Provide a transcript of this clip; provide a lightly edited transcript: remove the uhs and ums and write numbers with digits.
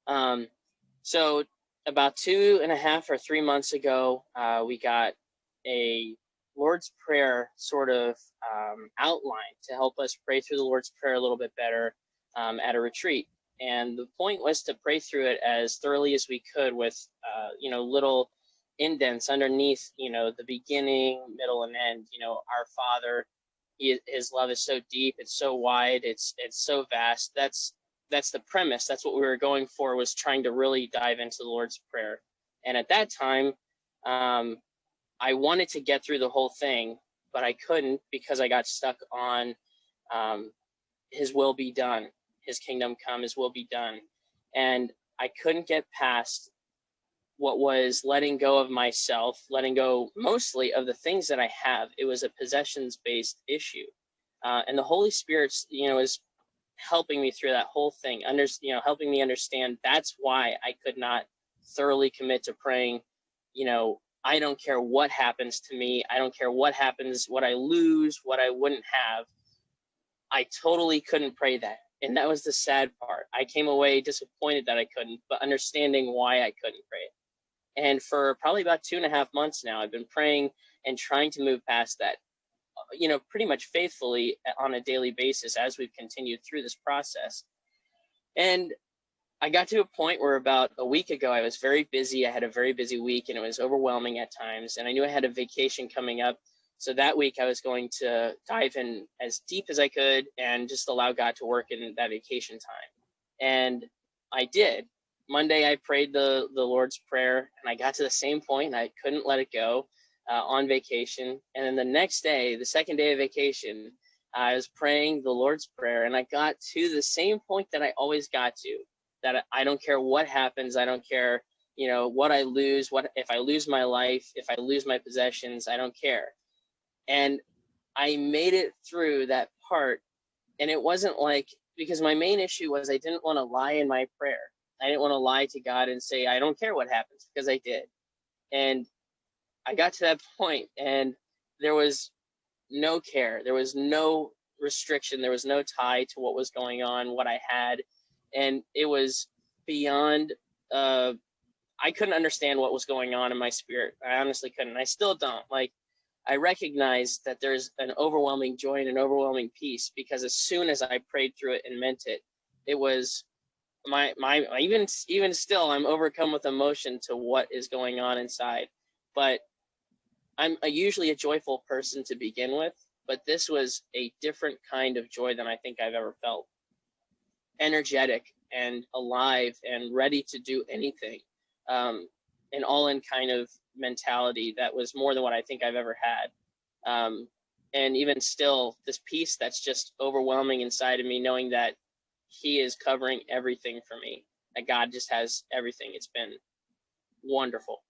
So about 2.5 or 3 months ago, we got a Lord's Prayer sort of outline to help us pray through the Lord's Prayer a little bit better at a retreat. And the point was to pray through it as thoroughly as we could with, little indents underneath, the beginning, middle, and end. Our Father, His love is so deep, it's so wide, it's so vast. That's the premise. That's what we were going for, was trying to really dive into the Lord's Prayer. And at that time, I wanted to get through the whole thing, but I couldn't because I got stuck on His will be done, His kingdom come, His will be done. And I couldn't get past what was letting go of myself, letting go mostly of the things that I have. It was a possessions-based issue. And the Holy Spirit, is helping me through that whole thing, helping me understand that's why I could not thoroughly commit to praying. I don't care what happens to me. I don't care what happens, what I lose, what I wouldn't have. I totally couldn't pray that. And that was the sad part. I came away disappointed that I couldn't, but understanding why I couldn't pray it. And for probably about 2.5 months now, I've been praying and trying to move past that, pretty much faithfully on a daily basis as we've continued through this process. And I got to a point where about a week ago, I was very busy. I had a very busy week and it was overwhelming at times. And I knew I had a vacation coming up. So that week I was going to dive in as deep as I could and just allow God to work in that vacation time. And I did. Monday, I prayed the Lord's Prayer and I got to the same point and I couldn't let it go on vacation. And then the next day, the second day of vacation, I was praying the Lord's Prayer and I got to the same point that I always got to, that I don't care what happens. I don't care, what I lose, if I lose my life, if I lose my possessions, I don't care. And I made it through that part. And it wasn't because my main issue was I didn't want to lie in my prayer. I didn't want to lie to God and say, I don't care what happens, because I did. And I got to that point and there was no care. There was no restriction. There was no tie to what was going on, what I had. And it was beyond, I couldn't understand what was going on in my spirit. I honestly couldn't. I still don't. I recognize that there's an overwhelming joy and an overwhelming peace, because as soon as I prayed through it and meant it, it was my even still, I'm overcome with emotion to what is going on inside. But I'm usually a joyful person to begin with, but this was a different kind of joy than I think I've ever felt. Energetic and alive and ready to do anything. An all-in kind of mentality that was more than what I think I've ever had. And even still, this peace that's just overwhelming inside of me, knowing that He is covering everything for me, that God just has everything. It's been wonderful.